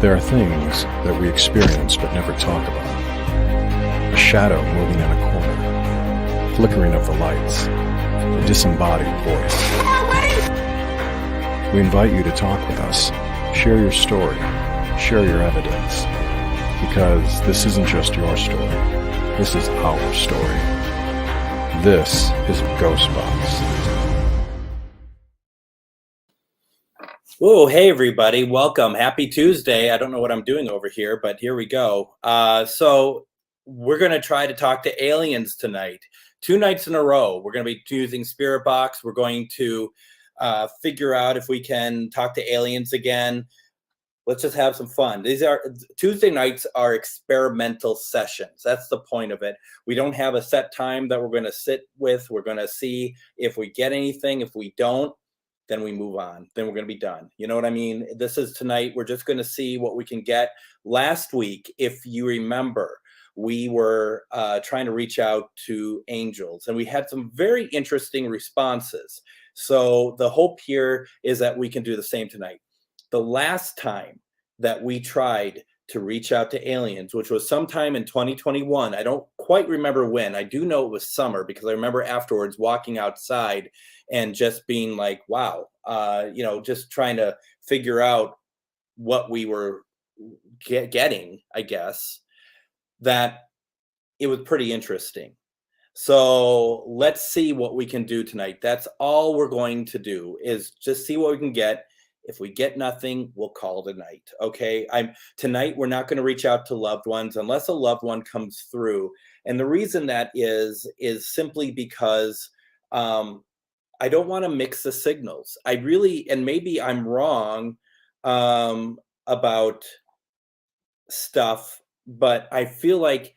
There are things that we experience but never talk about. A shadow moving in a corner, flickering of the lights, a disembodied voice. We invite you to talk with us, share your story, share your evidence, because this isn't just your story, this is our story. This is GhostBox. Whoa, hey everybody, welcome. Happy Tuesday. I don't know what I'm doing over here, but here we go. So we're going to try to talk to aliens tonight. 2 nights in a row. We're going to be using Spirit Box. We're going to figure out if we can talk to aliens again. Let's just have some fun. These are Tuesday nights are experimental sessions. That's the point of it. We don't have a set time that we're going to sit with. We're going to see if we get anything. If we don't, then we move on. Then we're going to be done. You know what I mean? This is tonight. We're just going to see what we can get. Last week, if you remember, we were trying to reach out to angels, and we had some very interesting responses. So the hope here is that we can do the same tonight. The last time that we tried to reach out to aliens, which was sometime in 2021, I don't quite remember when. I do know it was summer because I remember afterwards walking outside and just being like, wow, just trying to figure out what we were getting, I guess, that it was pretty interesting. So let's see what we can do tonight. That's all we're going to do, is just see what we can get. If we get nothing, we'll call it a night. Okay. Tonight, we're not going to reach out to loved ones unless a loved one comes through. And the reason that is simply because I don't want to mix the signals. I really, and maybe I'm wrong about stuff, but I feel like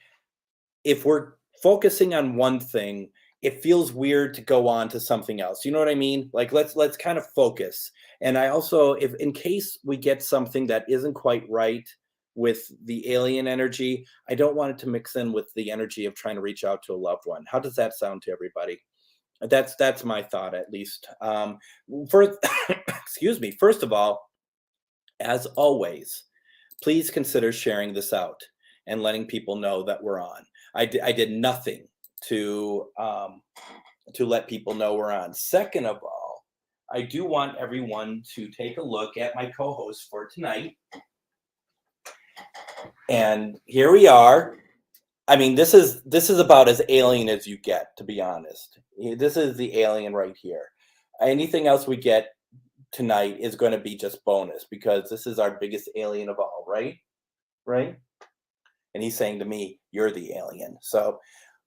if we're focusing on one thing, it feels weird to go on to something else. You know what I mean? Like, let's kind of focus. And I also, if in case we get something that isn't quite right with the alien energy, I don't want it to mix in with the energy of trying to reach out to a loved one. How does that sound to everybody? That's my thought, at least. First, excuse me. First of all, as always, please consider sharing this out and letting people know that we're on. I did nothing to let people know we're on. Second of all, I do want everyone to take a look at my co-host for tonight. And here we are. I mean, this is about as alien as you get, to be honest. This is the alien right here. Anything else we get tonight is going to be just bonus, because this is our biggest alien of all, right? Right? And he's saying to me, you're the alien. So,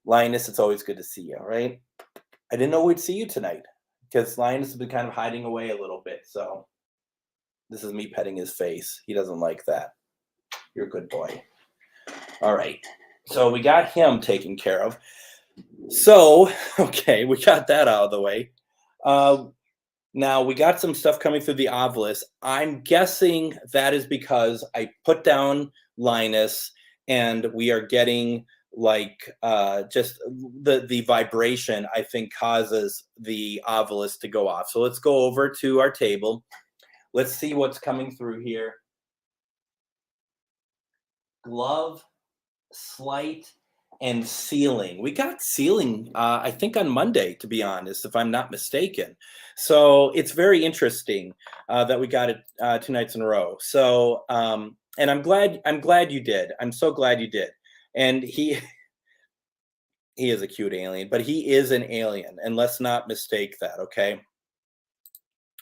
Linus, it's always good to see you, right? I didn't know we'd see you tonight, because Linus has been kind of hiding away a little bit. So this is me petting his face. He doesn't like that. You're a good boy. All right. So we got him taken care of. So, okay, we got that out of the way. Now we got some stuff coming through the Ovilus. I'm guessing that is because I put down Linus and we are getting like just the vibration, I think, causes the Ovilus to go off. So let's go over to our table. Let's see what's coming through here. Glove, slight, and sealing. We got sealing, I think, on Monday, to be honest, if I'm not mistaken. So it's very interesting that we got it 2 nights in a row. So and I'm glad you did. I'm so glad you did. And he is a cute alien, but he is an alien, and let's not mistake that, okay?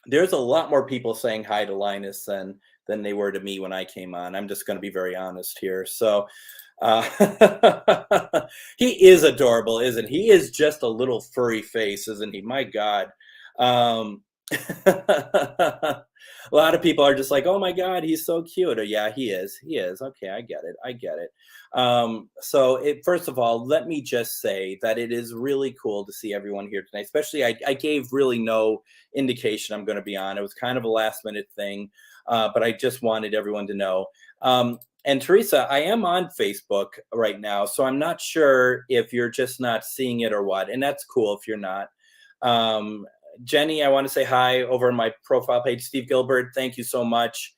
There's a lot more people saying hi to Linus than they were to me when I came on. I'm just going to be very honest here. So he is adorable, isn't he? He is just a little furry face, isn't he? My God. A lot of people are just like, oh my God, he's so cute. Oh, yeah, he is. Okay, I get it. So first of all, let me just say that it is really cool to see everyone here tonight. Especially, I gave really no indication I'm going to be on. It was kind of a last minute thing, but I just wanted everyone to know. And Teresa, I am on Facebook right now, so I'm not sure if you're just not seeing it or what, and that's cool if you're not. Jenny, I want to say hi over on my profile page. Steve Gilbert, thank you so much.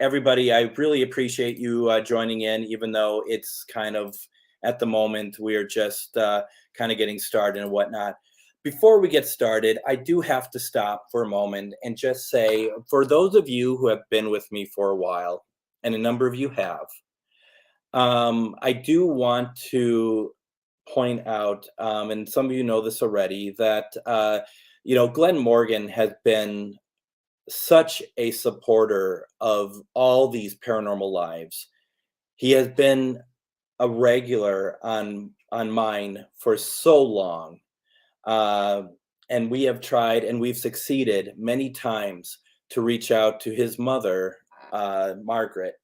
everybody, I really appreciate you joining in, even though it's kind of at the moment we're just kind of getting started and whatnot. Before we get started, I do have to stop for a moment and just say, for those of you who have been with me for a while, and a number of you have, I do want to point out, and some of you know this already, that Glenn Morgan has been such a supporter of all these paranormal lives. He has been a regular on mine for so long, uh, and we have tried and we've succeeded many times to reach out to his mother, Margaret.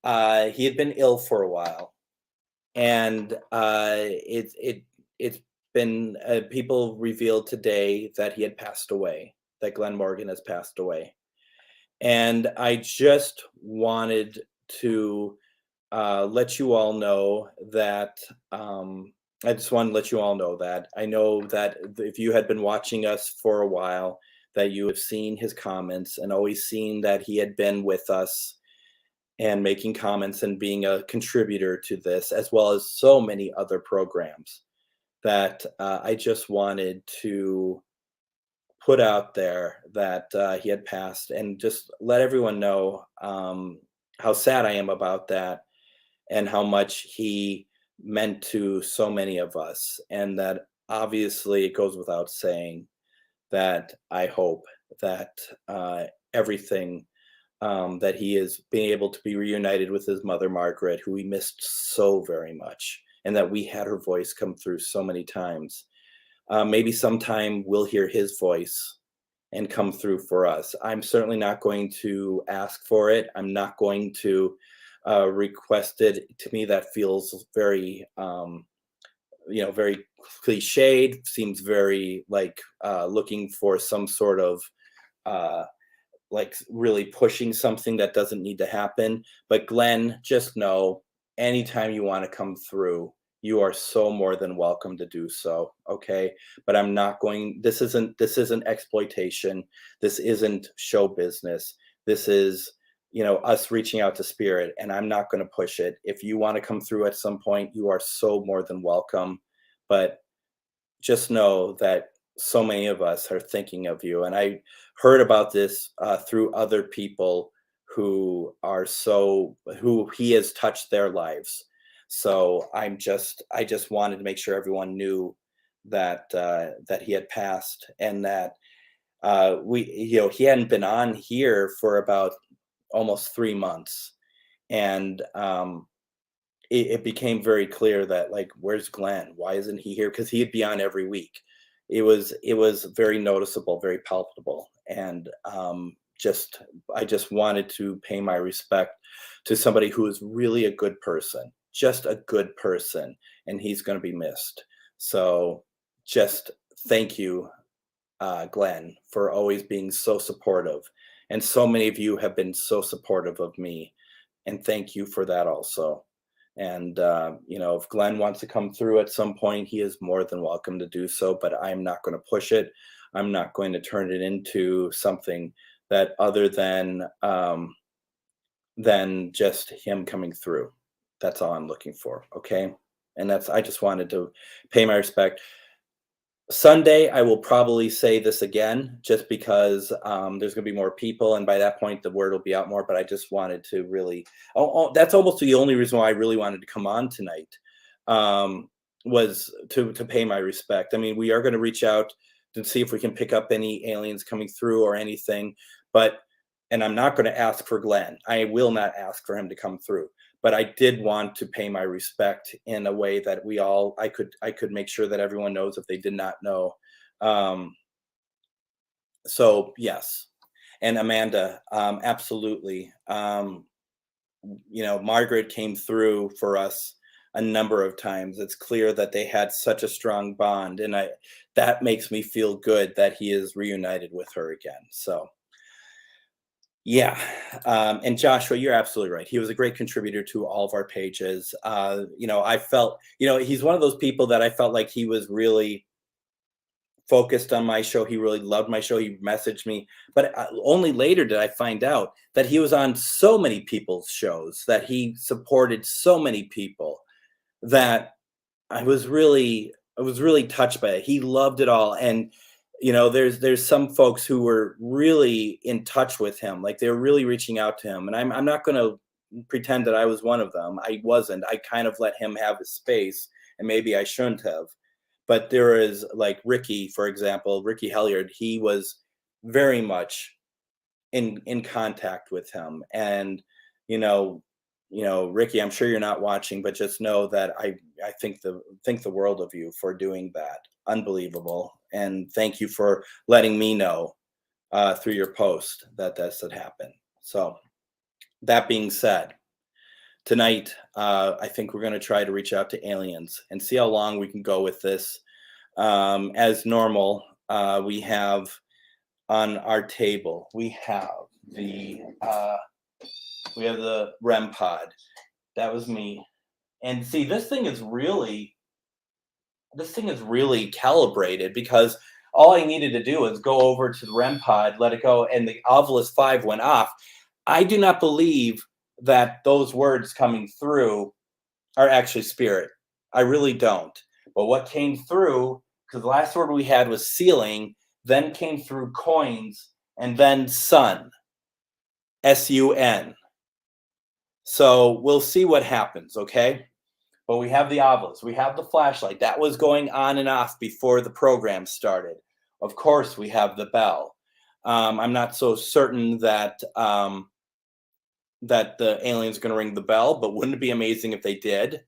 He had been ill for a while, and it's been people revealed today that he had passed away, that Glenn Morgan has passed away. And I just wanted to let you all know that. I just want to let you all know that I know that if you had been watching us for a while, that you have seen his comments and always seen that he had been with us and making comments and being a contributor to this, as well as so many other programs, that I just wanted to put out there that he had passed, and just let everyone know how sad I am about that, and how much he meant to so many of us. And that obviously it goes without saying that I hope that everything that he is being able to be reunited with his mother, Margaret, who he missed so very much, and that we had her voice come through so many times. Maybe sometime we'll hear his voice and come through for us. I'm certainly not going to ask for it. I'm not going to request it. To me, that feels very, very cliched. Seems very like looking for some sort of like really pushing something that doesn't need to happen. But Glenn, just know, anytime you want to come through, you are so more than welcome to do so. Okay. But I'm not going, this isn't exploitation. This isn't show business. This is, us reaching out to spirit, and I'm not going to push it. If you want to come through at some point, you are so more than welcome. But just know that so many of us are thinking of you. And I heard about this through other people who he has touched their lives. So I just wanted to make sure everyone knew that that he had passed, and that he hadn't been on here for about almost 3 months. And it became very clear that, like, where's Glenn? Why isn't he here? Because he'd be on every week. It was very noticeable, very palpable. And I just wanted to pay my respect to somebody who is really a good person, just a good person, and he's going to be missed. So just thank you, Glenn, for always being so supportive. And so many of you have been so supportive of me, and thank you for that also. And if Glenn wants to come through at some point, he is more than welcome to do so. But I'm not going to push it. I'm not going to turn it into something that other than just him coming through. That's all I'm looking for. Okay. And I just wanted to pay my respect. Sunday, I will probably say this again, just because there's going to be more people, and by that point, the word will be out more. But I just wanted to really, that's almost the only reason why I really wanted to come on tonight, was to pay my respect. I mean, we are going to reach out to see if we can pick up any aliens coming through or anything, and I'm not going to ask for Glenn. I will not ask for him to come through. But I did want to pay my respect in a way that I could make sure that everyone knows if they did not know. So yes. And Amanda, absolutely. Margaret came through for us a number of times. It's clear that they had such a strong bond, and that makes me feel good that he is reunited with her again. So yeah. And Joshua, you're absolutely right. He was a great contributor to all of our pages. I felt, he's one of those people that I felt like he was really focused on my show. He really loved my show. He messaged me, but only later did I find out that he was on so many people's shows, that he supported so many people, that I was really touched by it. He loved it all. And there's some folks who were really in touch with him, like they're really reaching out to him. And I'm not going to pretend that I was one of them. I wasn't. I kind of let him have his space, and maybe I shouldn't have. But there is, like, Ricky, for example, Ricky Helliard. He was very much in contact with him. And you know Ricky, I'm sure you're not watching, but just know that I think the world of you for doing that. Unbelievable. And thank you for letting me know through your post that this had happened. So that being said, tonight I think we're going to try to reach out to aliens and see how long we can go with this. As normal, we have on our table, we have the REM pod. That was me. And see, this thing is really calibrated, because all I needed to do was go over to the REM pod, let it go, and the Ovilus 5 went off. I do not believe that those words coming through are actually spirit. I really don't. But what came through, because the last word we had was ceiling, then came through coins, and then sun, S-U-N. So we'll see what happens, okay? But we have the Ovilus, we have the flashlight. That was going on and off before the program started. Of course, we have the bell. I'm not so certain that that the aliens are going to ring the bell, but wouldn't it be amazing if they did?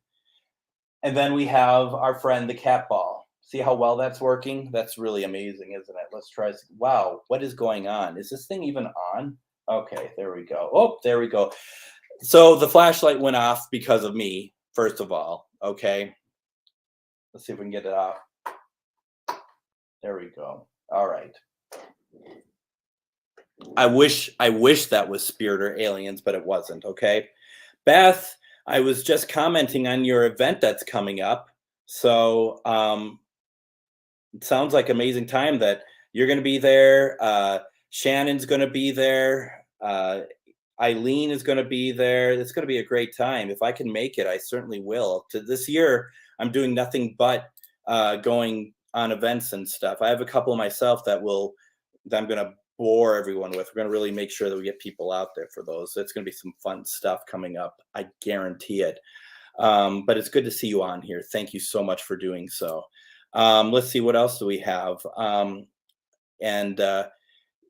And then we have our friend, the cat ball. See how well that's working? That's really amazing, isn't it? Let's try. Wow, what is going on? Is this thing even on? Okay, there we go. Oh, there we go. So the flashlight went off because of me, first of all. Okay. Let's see if we can get it off. There we go. All right. I wish that was spirit or aliens, but it wasn't. Okay. Beth, I was just commenting on your event that's coming up. So it sounds like amazing time that you're going to be there. Shannon's going to be there. Eileen is going to be there. It's going to be a great time. If I can make it, I certainly will. To this year, I'm doing nothing but going on events and stuff. I have a couple myself that I'm going to bore everyone with. We're going to really make sure that we get people out there for those. So it's going to be some fun stuff coming up. I guarantee it. But it's good to see you on here. Thank you so much for doing so. Let's see, what else do we have?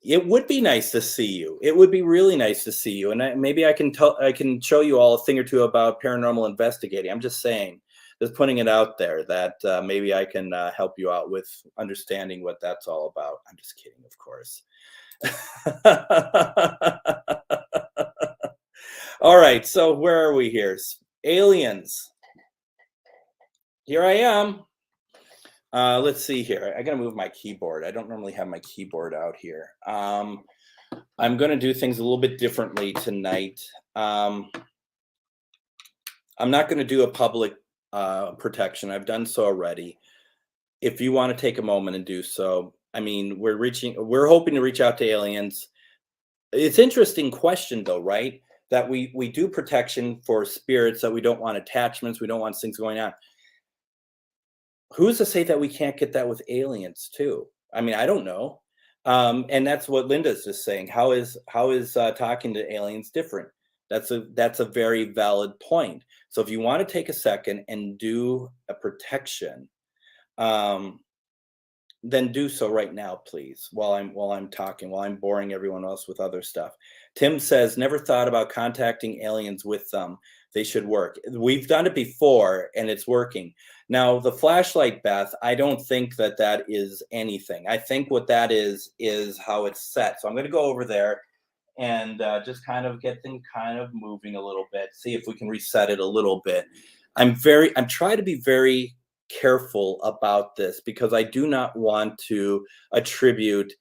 It would be nice to see you. It would be really nice to see you. And maybe I can show you all a thing or two about paranormal investigating. I'm just saying, just putting it out there that maybe I can help you out with understanding what that's all about. I'm just kidding, of course. All right, so where are we here? Aliens. Here I am. Let's see here. I gotta move my keyboard. I don't normally have my keyboard out here. I'm gonna do things a little bit differently tonight. I'm not gonna do a public protection. I've done so already. If you want to take a moment and do so, I mean, we're hoping to reach out to aliens. It's an interesting question, though, right? That we do protection for spirits, that we don't want attachments, we don't want things going on. Who's to say that we can't get that with aliens too? I mean, I don't know. And that's what Linda's just saying. How is talking to aliens different? That's a very valid point. So if you want to take a second and do a protection, then do so right now, please, while I'm talking, while I'm boring everyone else with other stuff. Tim says, never thought about contacting aliens with them. They should work. We've done it before and it's working. Now, the flashlight, Beth, I don't think that is anything. I think what that is how it's set. So I'm going to go over there and just kind of get things kind of moving a little bit, see if we can reset it a little bit. I'm trying to be very careful about this, because I do not want to attribute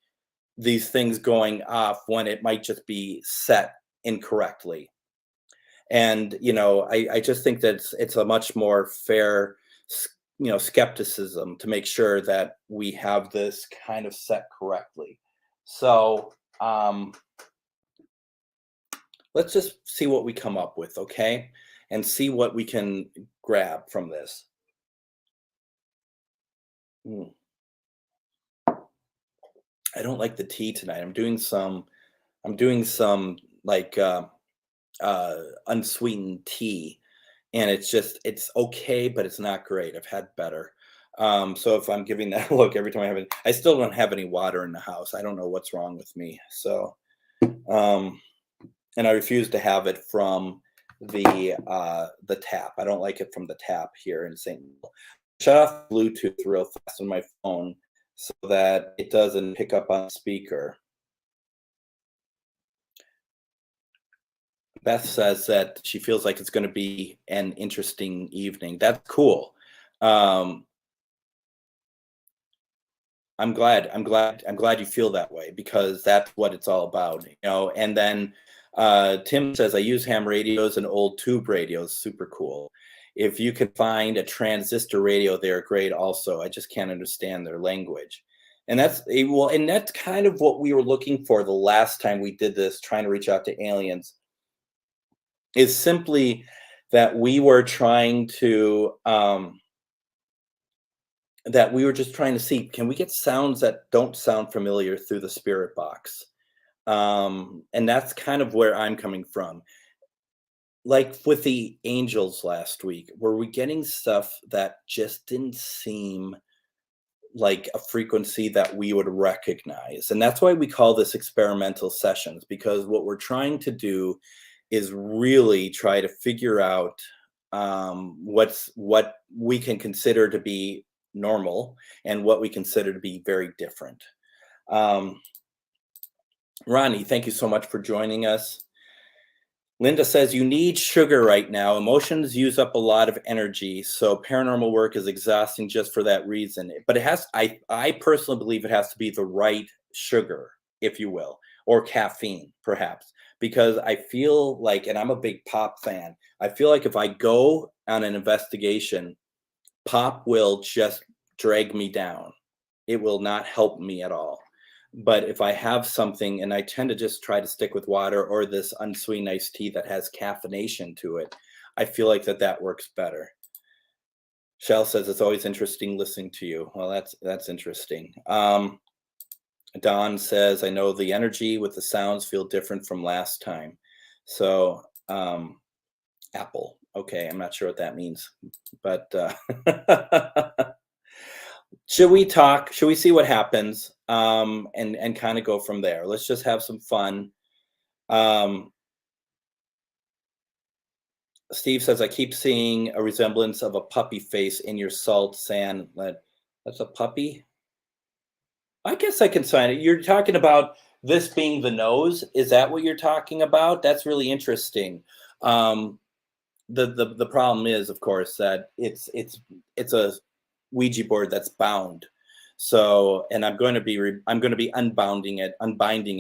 these things going off when it might just be set incorrectly. And I just think that it's a much more fair skepticism to make sure that we have this kind of set correctly. So let's just see what we come up with, okay? And see what we can grab from this. Mm, I don't like the tea tonight. I'm doing some like unsweetened tea, and it's okay, but it's not great. I've had better. So if I'm giving that a look every time I have it, I still don't have any water in the house. I don't know what's wrong with me. So um, and I refuse to have it from the tap. I don't like it from the tap here in St. Louis. Shut off Bluetooth real fast on my phone so that it doesn't pick up on speaker. Beth says that she feels like it's going to be an interesting evening. That's cool. Um, I'm glad you feel that way because that's what it's all about. And then Tim says I use ham radios and old tube radios. Super cool. If you can find a transistor radio, they're great. Also, I just can't understand their language. And that's kind of what we were looking for the last time we did this, trying to reach out to aliens. Is simply that we were trying to that we were just trying to see, can we get sounds that don't sound familiar through the spirit box? And that's kind of where I'm coming from. Like with the angels last week, were we getting stuff that just didn't seem like a frequency that we would recognize? And that's why we call this experimental sessions, because what we're trying to do is really try to figure out what we can consider to be normal and what we consider to be very different. Ronnie, thank you so much for joining us. Linda says you need sugar right now. Emotions use up a lot of energy, so paranormal work is exhausting just for that reason. But I personally believe it has to be the right sugar, if you will, or caffeine, perhaps, because I feel like, and I'm a big pop fan, I feel like if I go on an investigation, pop will just drag me down. It will not help me at all. But if I have something, and I tend to just try to stick with water or this unsweetened iced tea that has caffeination to it, I feel like that works better. Shell says it's always interesting listening to you. Well, that's interesting. Don says I know the energy with the sounds feel different from last time. So Apple. Okay, I'm not sure what that means, but should we talk? Should we see what happens? And kind of go from there. Let's just have some fun. Steve says I keep seeing a resemblance of a puppy face in your salt sand. That's a puppy. I guess I can sign it. You're talking about this being the nose. Is that what you're talking about? That's really interesting. The problem is, of course, that it's a Ouija board that's bound. So, and I'm going to be unbinding it,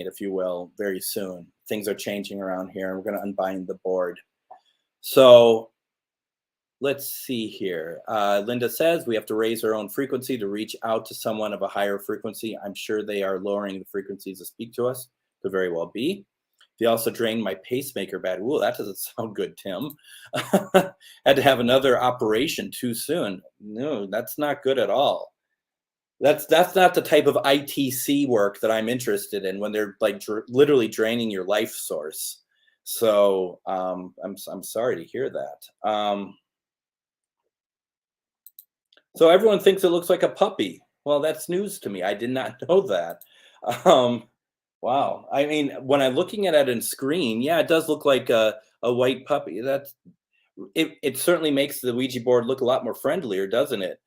if you will, very soon. Things are changing around here, and we're going to unbind the board. So, let's see here. Linda says we have to raise our own frequency to reach out to someone of a higher frequency. I'm sure they are lowering the frequencies to speak to us. Could very well be. They also drained my pacemaker battery. Ooh, that doesn't sound good, Tim. Had to have another operation too soon. No, that's not good at all. That's not the type of ITC work that I'm interested in when they're like literally draining your life source. So I'm sorry to hear that. So everyone thinks it looks like a puppy. Well, that's news to me. I did not know that. Wow. I mean, when I'm looking at it on screen, yeah, it does look like a white puppy. It certainly makes the Ouija board look a lot more friendlier, doesn't it?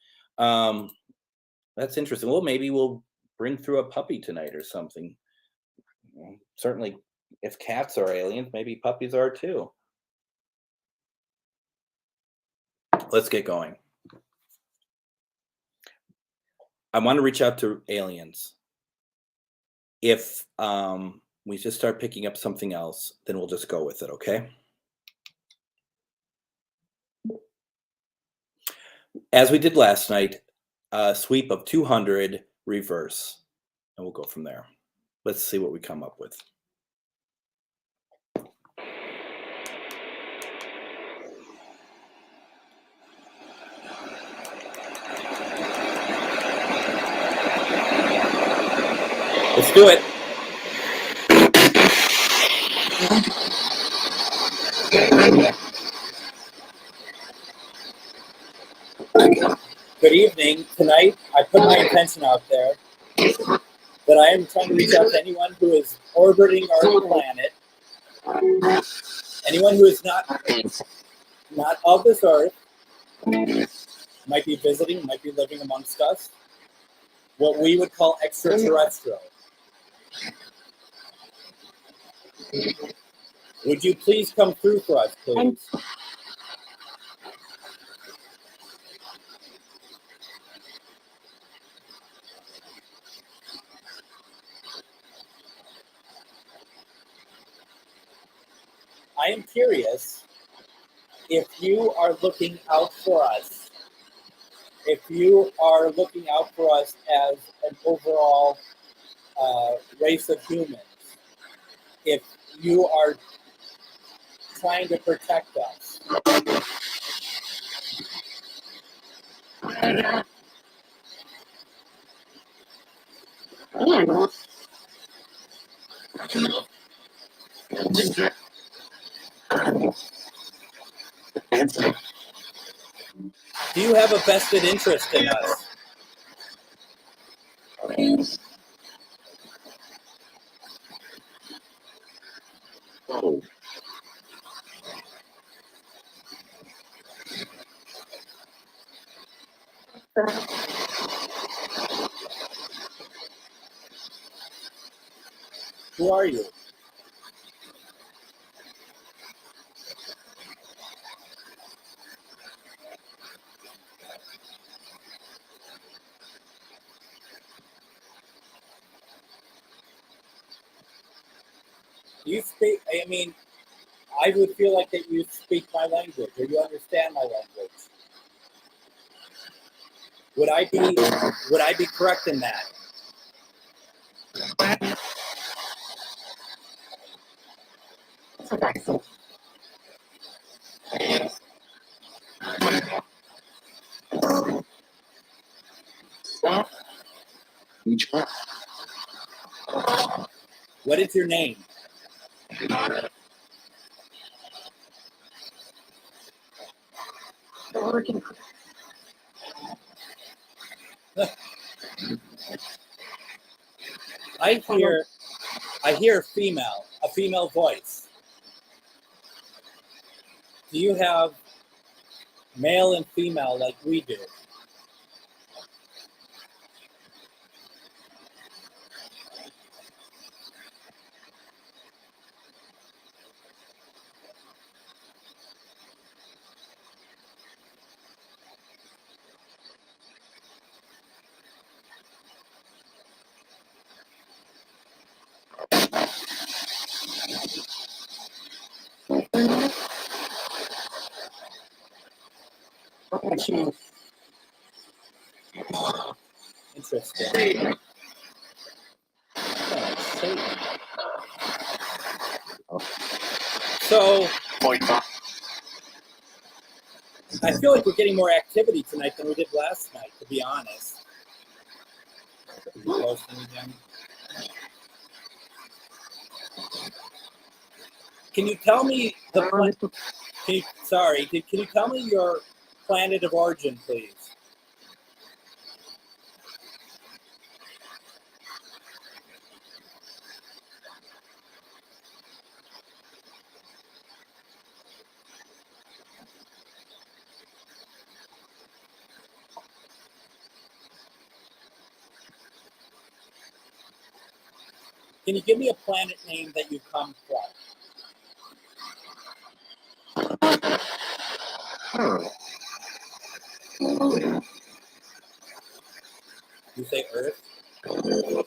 That's interesting. Well, maybe we'll bring through a puppy tonight or something. Certainly, if cats are aliens, maybe puppies are too. Let's get going. I want to reach out to aliens. If we just start picking up something else, then we'll just go with it, okay? As we did last night, a sweep of 200 reverse, and we'll go from there. Let's see what we come up with. Let's do it. Good evening. Tonight, I put my intention out there that I am trying to reach out to anyone who is orbiting our planet, anyone who is not of this earth, might be visiting, might be living amongst us, what we would call extraterrestrial. Would you please come through for us, please? I am curious if you are looking out for us, if you are looking out for us as an overall race of humans, if you are trying to protect us. Do you have a vested interest in us? Who are you? You speak, I mean, I would feel like that you speak my language or you understand my language. Would I be correct in that? What is your name? I hear a female voice. Do you have male and female like we do? Interesting. So, I feel like we're getting more activity tonight than we did last night, to be honest. Can you tell me can you tell me your planet of origin, please? Can you give me a planet name that you come from? You say Earth? But you're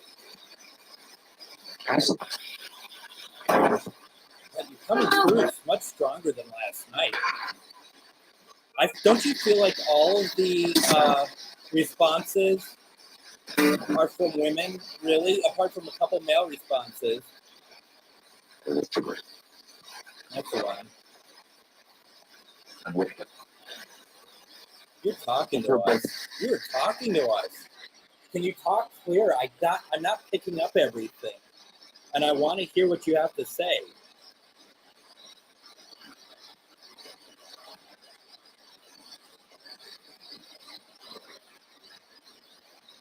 coming through much stronger than last night. Don't you feel like all of the responses are from women, really, apart from a couple male responses? That's the one. You're talking to us. You're talking to us. Can you talk clear? I'm not picking up everything, and I want to hear what you have to say.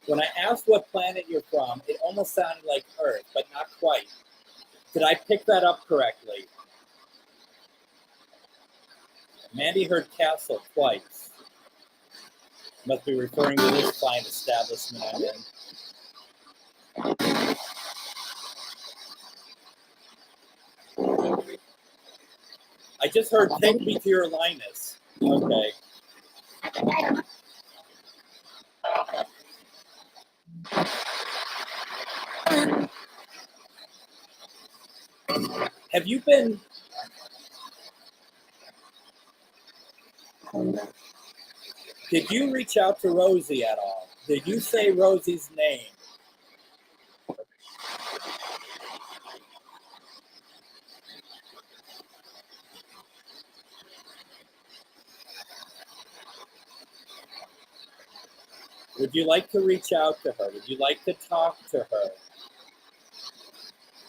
When I asked what planet you're from, it almost sounded like Earth, but not quite. Did I pick that up correctly? Mandy heard castle twice. Must be referring to this fine establishment I'm in. I just heard, take me to your Linus. Okay. Have you been... Did you reach out to Rosie at all? Did you say Rosie's name? Would you like to reach out to her? Would you like to talk to her?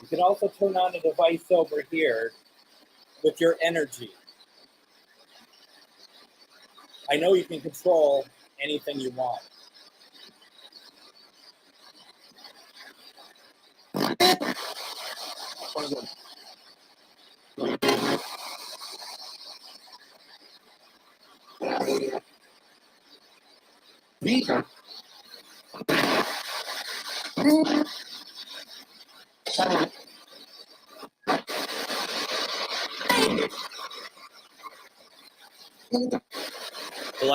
You can also turn on a device over here with your energy. I know you can control anything you want. The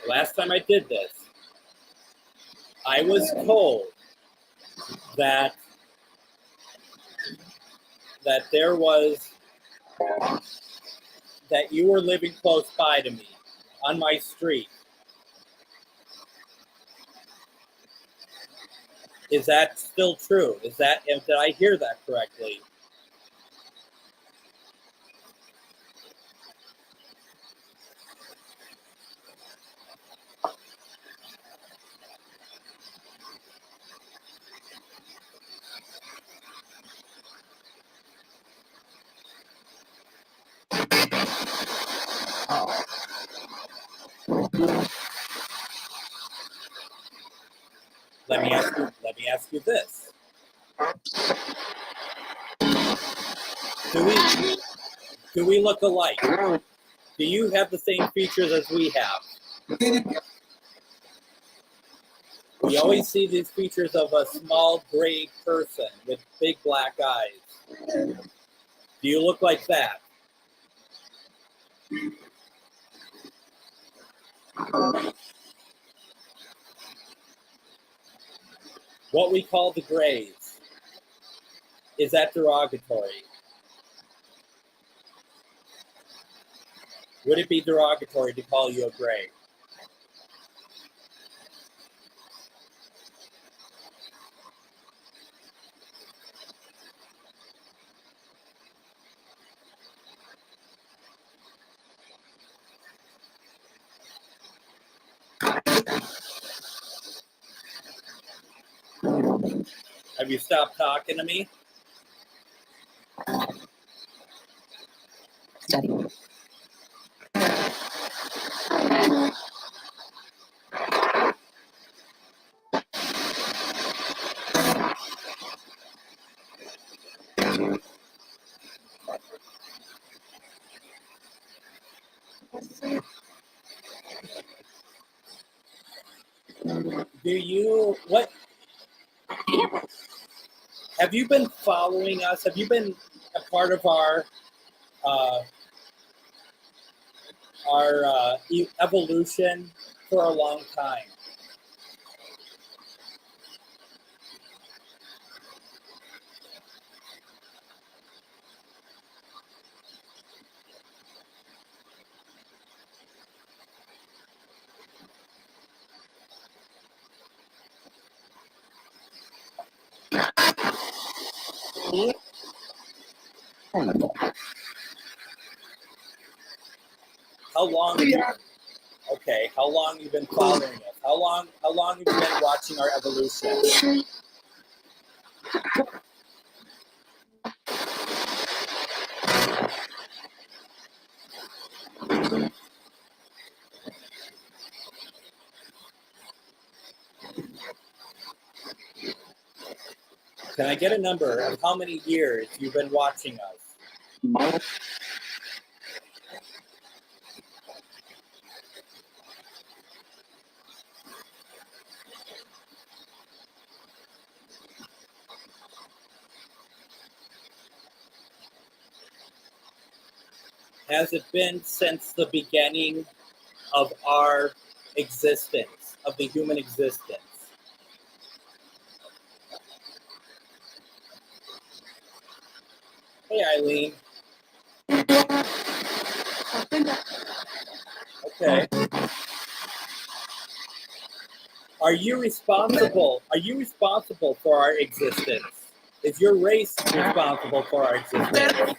last time I did this, I was told that there was that you were living close by to me on my street. Is that still true? Did I hear that correctly? Let me ask you this. Do we look alike? Do you have the same features as we have? We always see these features of a small gray person with big black eyes. Do you look like that? What we call the grays, is that derogatory? Would it be derogatory to call you a gray? Have you stopped talking to me? Study. Have you been following us? Have you been a part of our evolution for a long time? How long have you, okay, how long have you been following us? How long have you been watching our evolution? Can I get a number of how many years you've been watching us? Has it been since the beginning of our existence, of the human existence? Hey, Eileen. Okay. Are you responsible? Are you responsible for our existence? Is your race responsible for our existence?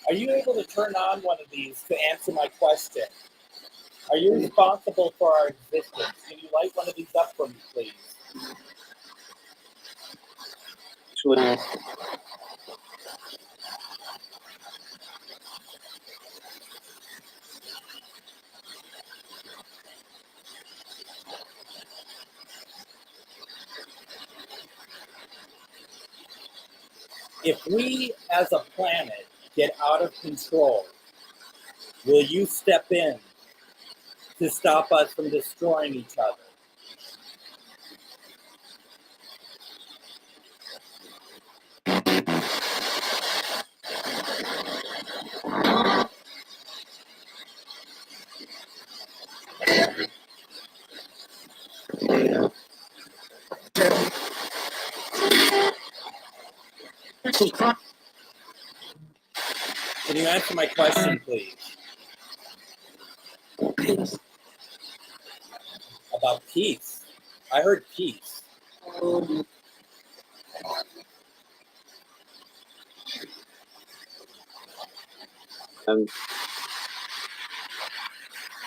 Are you able to turn on one of these to answer my question? Are you responsible for our existence? Can you light one of these up for me, please? Sure. If we as a planet get out of control, will you step in to stop us from destroying each other? Can you answer my question, please? About peace. I heard peace.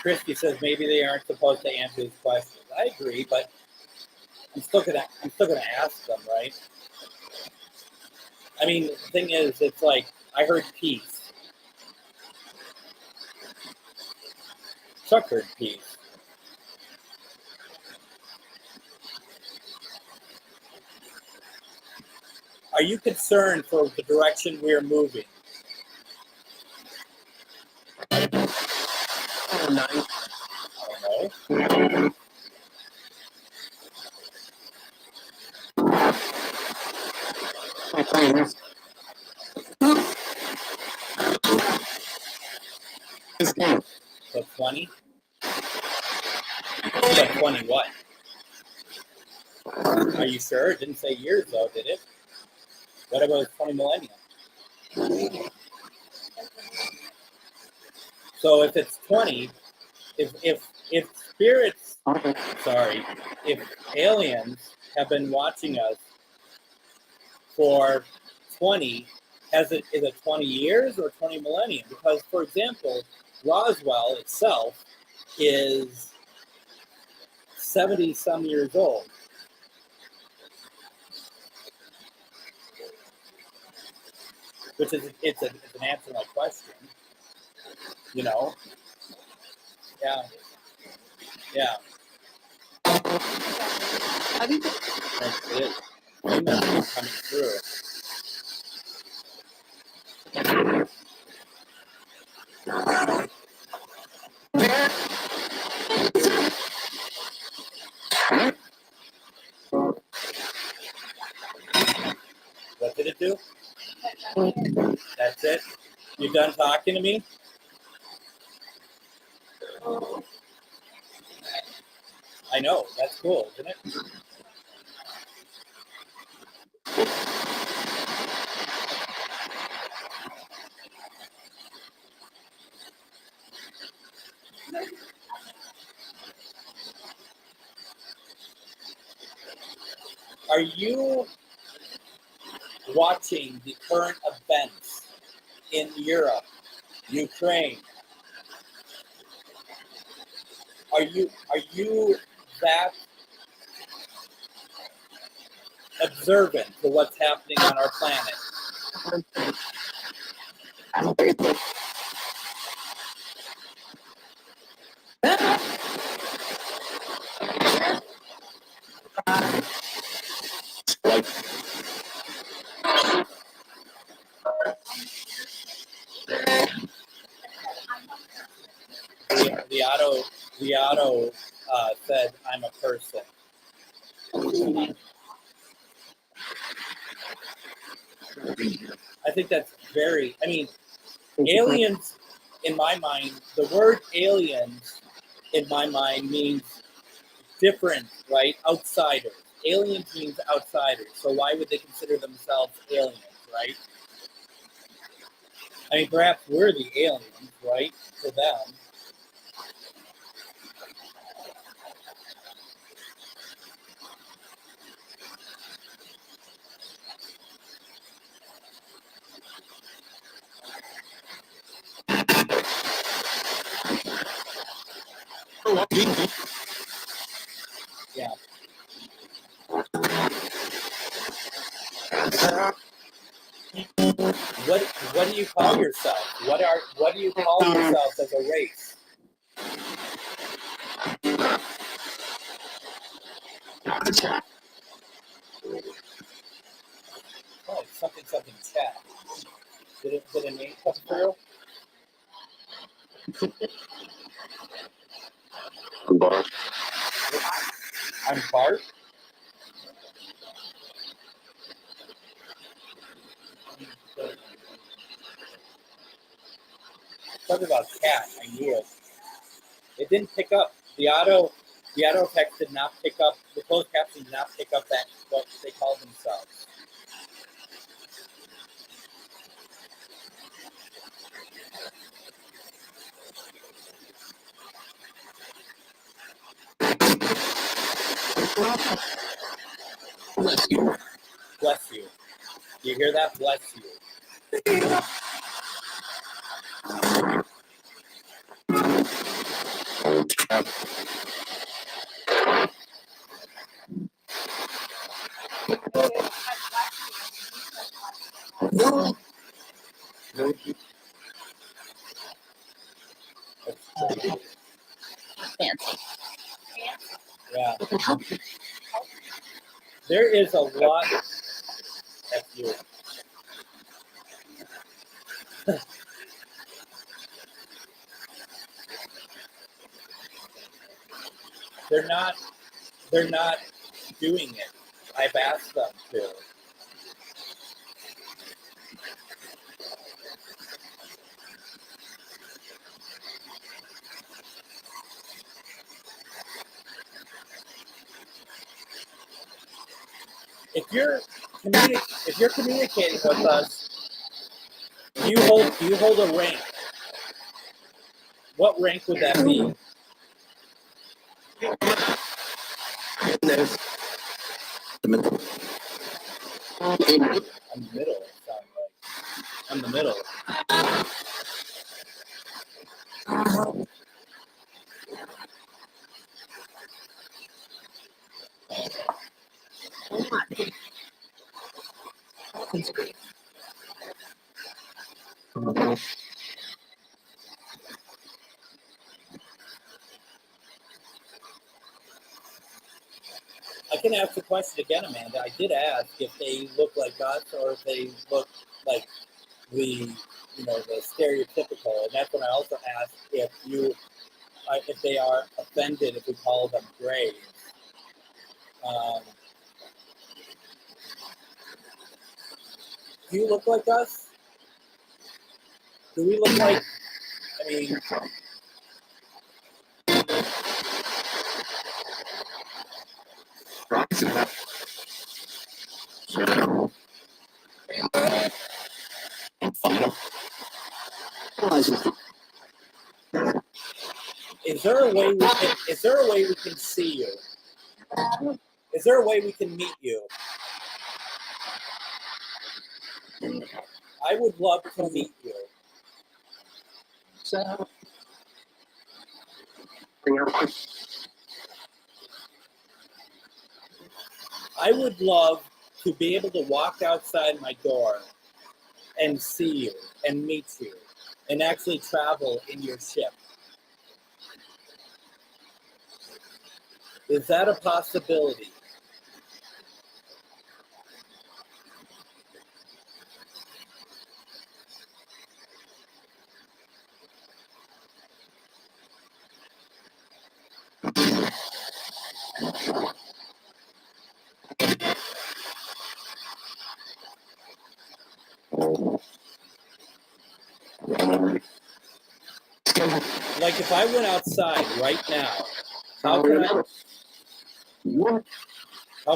Christy says maybe they aren't supposed to answer these questions. I agree, but I'm still gonna ask them, right? I mean, the thing is, it's like I heard peace. Chuck heard peace. Are you concerned for the direction we are moving? I don't know. So 20? But 20 what? Are you sure? It didn't say years though, did it? What about 20 millennia? So if it's 20, if spirits, sorry, if aliens have been watching us for 20, is it 20 years or 20 millennia? Because, for example, Roswell itself is 70 some years old. Which is it's an answer to my question. You know? Yeah. Yeah. I think It is. Your message is coming through. What did it do? That's it? You done talking to me? I know. That's cool, isn't it? Are you watching the current events in Europe, Ukraine? Are you that observant to what's happening on our planet? The auto said, "I'm a person." I think that's very. I mean, aliens. In my mind, the word aliens, in my mind, means different, right? Outsiders. Aliens means outsiders. So why would they consider themselves aliens, right? I mean, perhaps we're the aliens, right? To them. Yeah. What do you call yourself? What do you call yourself as a race? Oh, something chat. Did a name come through? I'm Bart. Something about cat. I knew it. It didn't pick up. The auto text did not pick up. The closed caption did not pick up that what they called themselves. Bless you. You hear that? Bless you. Fancy. Yeah. There is a lot. That's you. They're not doing it. I've asked them to. If you're communicating with us, do you hold a rank? What rank would that be? The middle. I'm the middle. It sounds like I'm the middle. I can ask the question again, Amanda. I did ask if they look like us or if they look like the stereotypical, and that's when I also asked if they are offended if we call them grays. Do you look like us? Do we look like? I mean. Is there a way we can see you? Is there a way we can meet you? I would love to meet you. So, I would love to be able to walk outside my door and see you and meet you and actually travel in your ship. Is that a possibility? Like if I went outside right now, how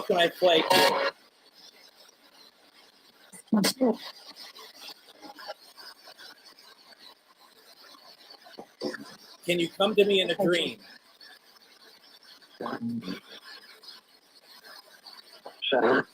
can I flake you? Can you come to me in a dream? Sure.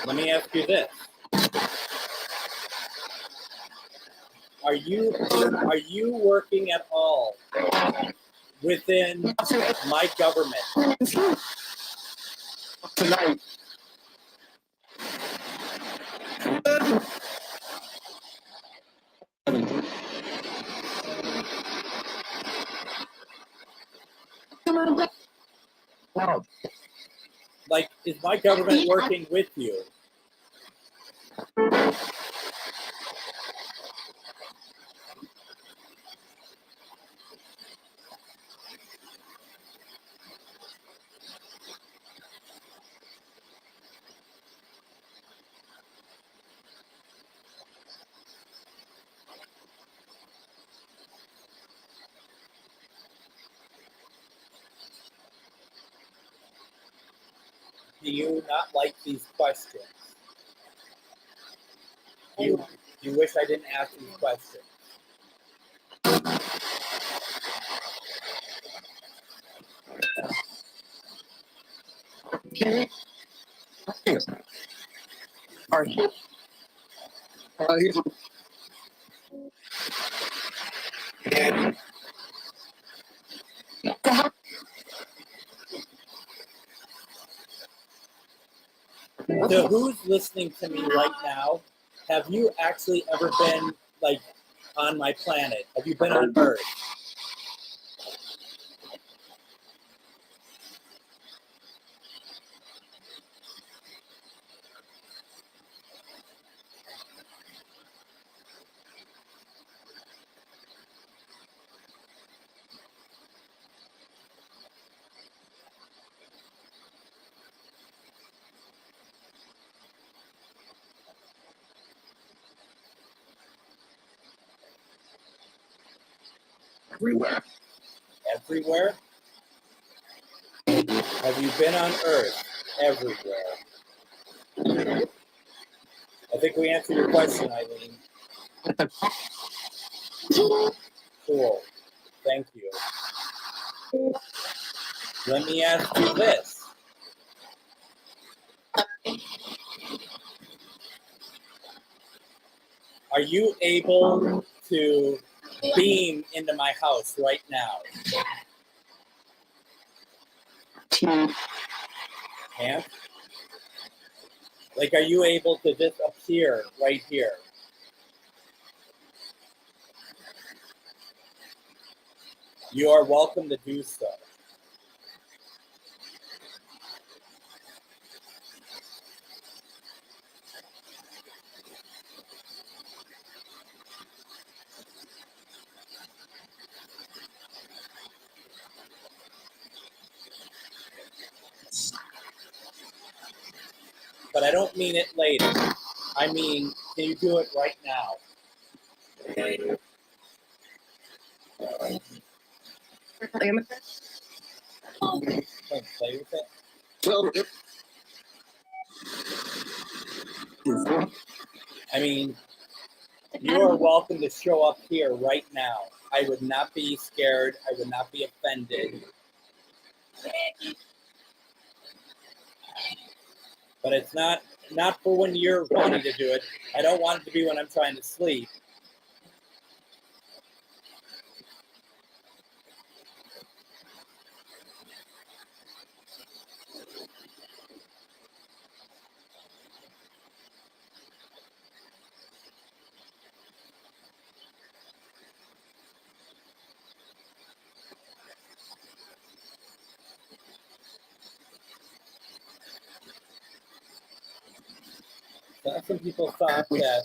Let me ask you this. Are you working at all within my government? Tonight. Wow. Like, is my government working with you? Do you not like these questions? Do you wish I didn't ask these questions? Are you? So who's listening to me right now? Have you actually ever been like on my planet? Have you been on Earth? Everywhere. Everywhere? Have you been on Earth? Everywhere. I think we answered your question, Eileen. Cool. Thank you. Let me ask you this. Are you able to beam into my house right now? Can't? Like, are you able to just appear right here? You are welcome to do so. but I don't mean it later. I mean, can you do it right now? Play with it? I mean, you are welcome to show up here right now. I would not be scared. I would not be offended. But it's not for when you're wanting to do it. I don't want it to be when I'm trying to sleep. Some people thought that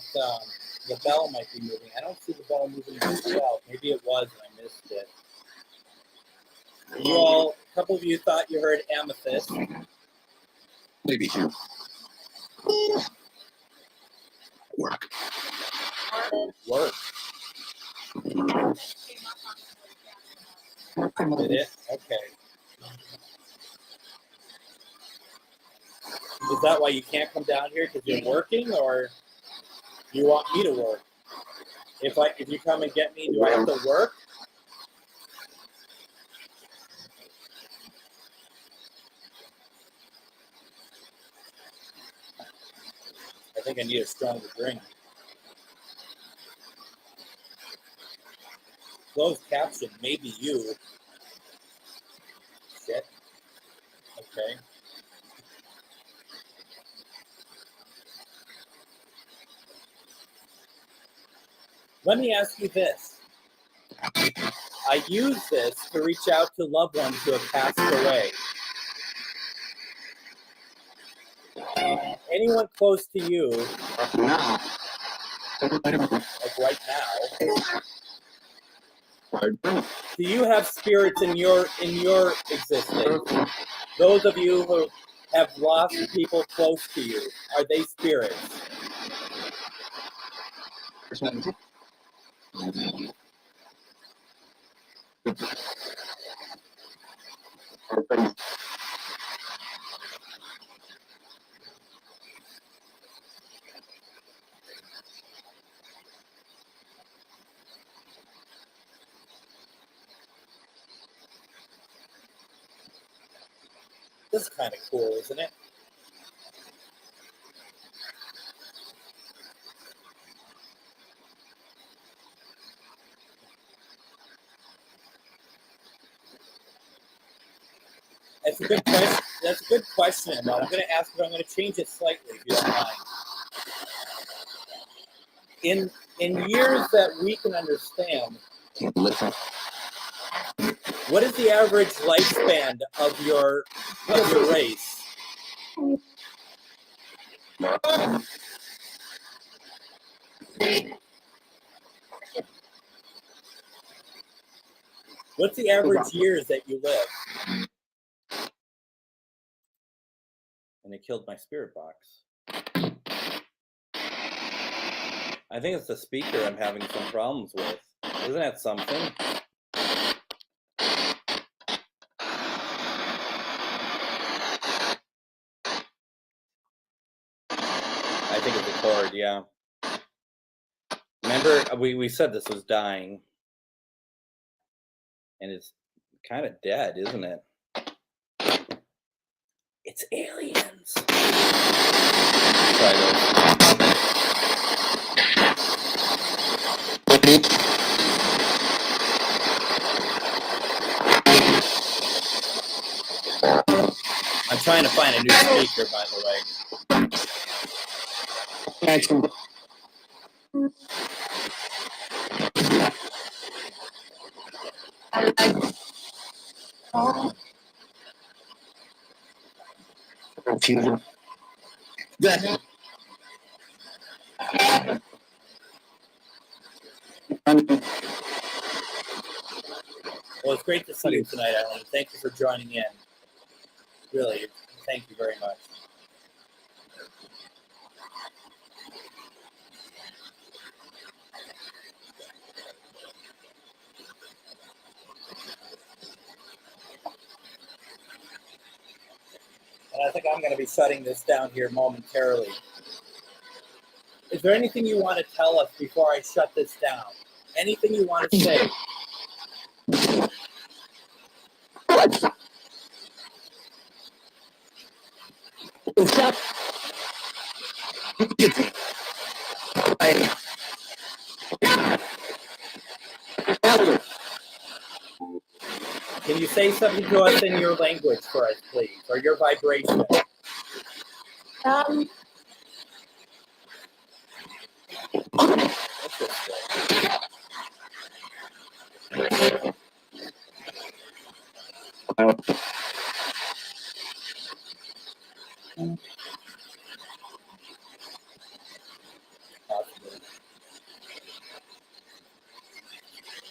the bell might be moving. I don't see the bell moving myself. Maybe it was and I missed it. You all, a couple of you thought you heard amethyst. Maybe here. Work. Work. Did it? Okay. Is that why you can't come down here because you're working, or you want me to work? If you come and get me, do I have to work? I think I need a stronger drink. Closed caption, maybe you. Shit. Okay. Let me ask you this. I use this to reach out to loved ones who have passed away. Anyone close to you, like right now, do you have spirits in your existence? Those of you who have lost people close to you, are they spirits? This is kind of cool, isn't it? That's a good question. That's a good question. I'm going to ask, but I'm going to change it slightly, if you don't mind. In years that we can understand, what is the average lifespan of your race? What's the average years that you live? And it killed my spirit box. I think it's the speaker I'm having some problems with. Isn't that something? I think it's a cord, yeah. Remember, we said this was dying. And it's kind of dead, isn't it? It's aliens. Try this. I'm trying to find a new speaker, by the way. Well, it's great to see you tonight, Ellen. Thank you for joining in. Really, thank you very much. And I think I'm going to be shutting this down here momentarily. Is there anything you want to tell us before I shut this down? Anything you want to say? Can you say something to us in your language for us, please, or your vibration?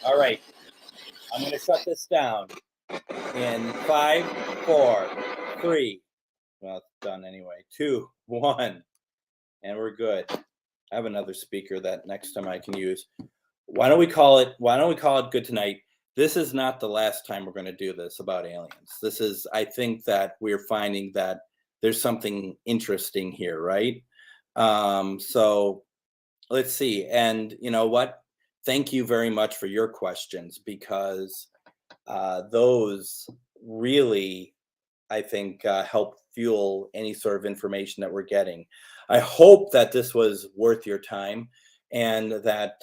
All right, I'm going to shut this down in 5, 4, 3. Well, it's done anyway. 2, 1, and we're good. I have another speaker that next time I can use. Why don't we call it good tonight? This is not the last time we're going to do this about aliens. This is, I think that we're finding that there's something interesting here, right? So let's see. And you know what? Thank you very much for your questions, because those really, I think, help fuel any sort of information that we're getting. I hope that this was worth your time, and that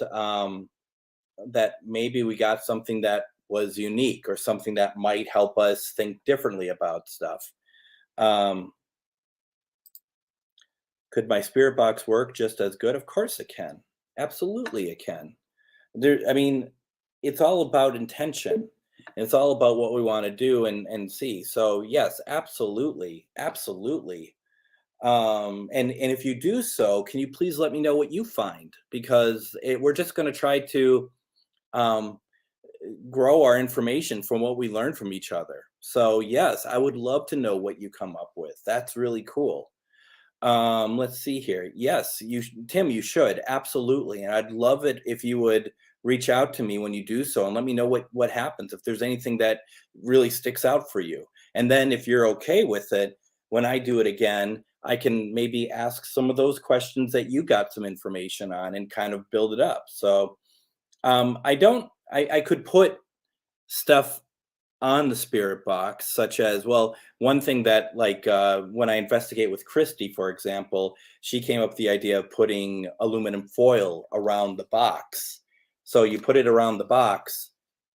that maybe we got something that was unique, or something that might help us think differently about stuff. Could my spirit box work just as good? Of course it can. Absolutely it can. I mean, it's all about intention. It's all about what we want to do and see. So yes, absolutely, absolutely. And if you do so, can you please let me know what you find? Because we're just going to try to um, grow our information from what we learn from each other. So yes, I would love to know what you come up with. That's really cool. Let's see here. Yes, Tim, you should, absolutely. And I'd love it if you would reach out to me when you do so and let me know what happens, if there's anything that really sticks out for you. And then if you're okay with it, when I do it again, I can maybe ask some of those questions that you got some information on and kind of build it up. So I could put stuff on the spirit box, such as, well, one thing that, like, when I investigate with Christy, for example, she came up with the idea of putting aluminum foil around the box. So you put it around the box,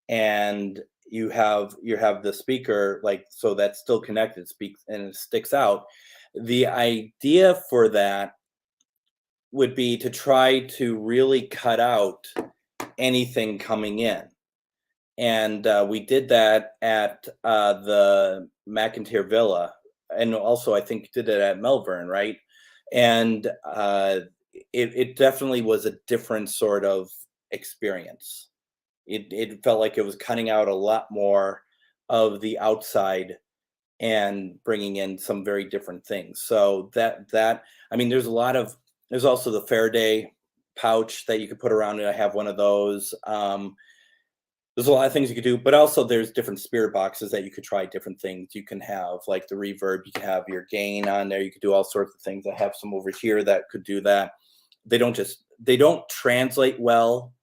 and you have the speaker, like, so that's still connected, speaks, and it sticks out. The idea for that would be to try to really cut out anything coming in. And we did that at the McIntyre Villa, and also I think did it at Melbourne, right? And it definitely was a different sort of experience. It felt like it was cutting out a lot more of the outside and bringing in some very different things. So that I mean, there's also the Faraday pouch that you could put around it. I have one of those. There's a lot of things you could do, but also there's different spirit boxes that you could try different things. You can have like the reverb, you can have your gain on there, you could do all sorts of things. I have some over here that could do that. They don't translate well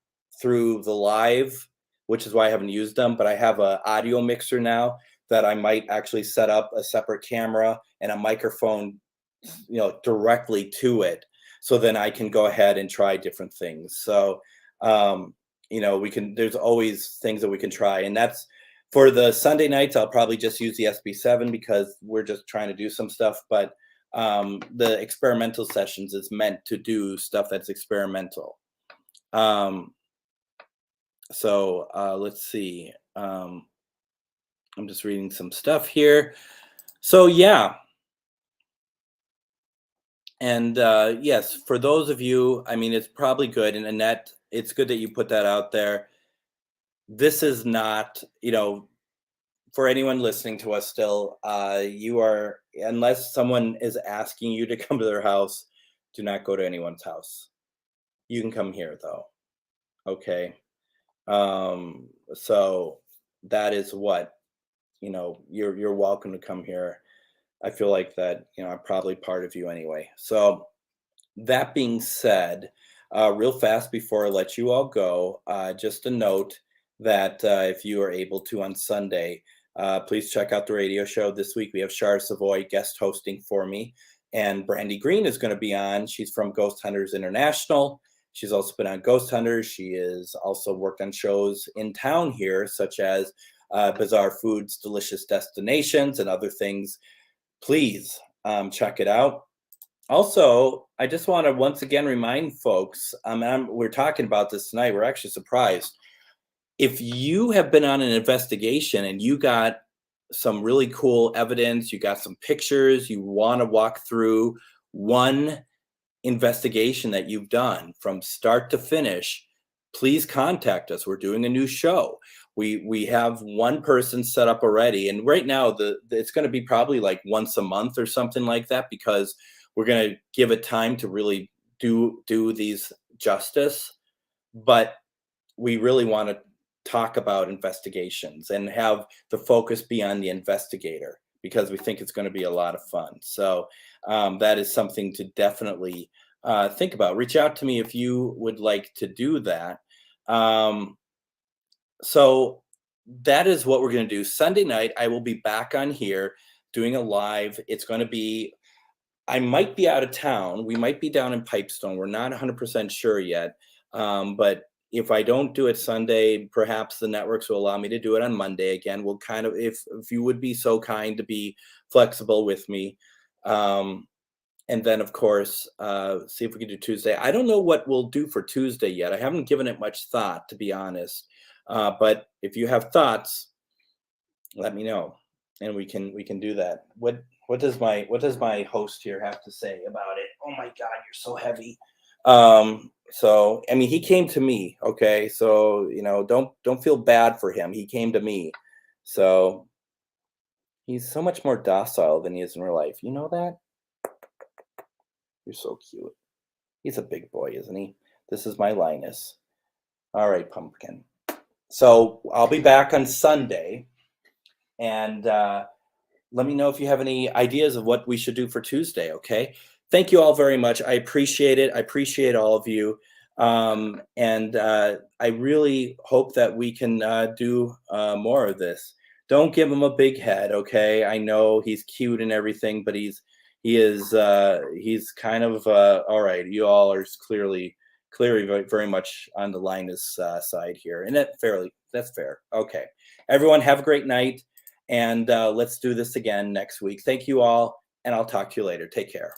through the live, which is why I haven't used them, but I have an audio mixer now that I might actually set up a separate camera and a microphone, directly to it. So then I can go ahead and try different things. So, there's always things that we can try. And that's for the Sunday nights. I'll probably just use the SB7 because we're just trying to do some stuff. But the experimental sessions is meant to do stuff that's experimental. So let's see. I'm just reading some stuff here. So yeah. And yes, for those of you, I mean, it's probably good. And Annette, it's good that you put that out there. This is not, for anyone listening to us still, you are, unless someone is asking you to come to their house, do not go to anyone's house. You can come here though. Okay. So that is what, you're welcome to come here. I feel like that, I'm probably part of you anyway. So that being said, real fast before I let you all go, just a note that if you are able to on Sunday, please check out the radio show this week. We have Shar Savoy guest hosting for me, and Brandy Green is going to be on. She's from Ghost Hunters International. She's also been on Ghost Hunters. She has also worked on shows in town here, such as Bizarre Foods, Delicious Destinations, and other things. Please check it out. Also, I just want to once again remind folks, we're talking about this tonight. We're actually surprised. If you have been on an investigation and you got some really cool evidence, you got some pictures, you want to walk through one investigation that you've done from start to finish, please contact us. We're doing a new show. We have one person set up already, and right now it's going to be probably like once a month or something like that, because we're going to give it time to really do these justice. But we really want to talk about investigations and have the focus be on the investigator, because we think it's going to be a lot of fun. So that is something to definitely think about. Reach out to me if you would like to do that. So that is what we're going to do. Sunday night, I will be back on here doing a live. It's going to be, I might be out of town. We might be down in Pipestone. We're not 100% sure yet. But if I don't do it Sunday, perhaps the networks will allow me to do it on Monday. Again, we'll kind of, if you would be so kind to be flexible with me. And then, of course, see if we can do Tuesday. I don't know what we'll do for Tuesday yet. I haven't given it much thought, to be honest. But if you have thoughts, let me know, and we can do that. What does my host here have to say about it? Oh my God, you're so heavy. So I mean, he came to me. Okay, so don't feel bad for him. He came to me, so he's so much more docile than he is in real life. You know that? You're so cute. He's a big boy, isn't he? This is my Linus. All right, Pumpkin. So I'll be back on Sunday, and let me know if you have any ideas of what we should do for Tuesday, okay? Thank you all very much. I appreciate it. I appreciate all of you. And I really hope that we can do more of this. Don't give him a big head, okay? I know he's cute and everything, but he's kind of all right. You all are clearly very much on the Linus side here, and that's fair. Okay, everyone, have a great night, and let's do this again next week. Thank you all, and I'll talk to you later. Take care.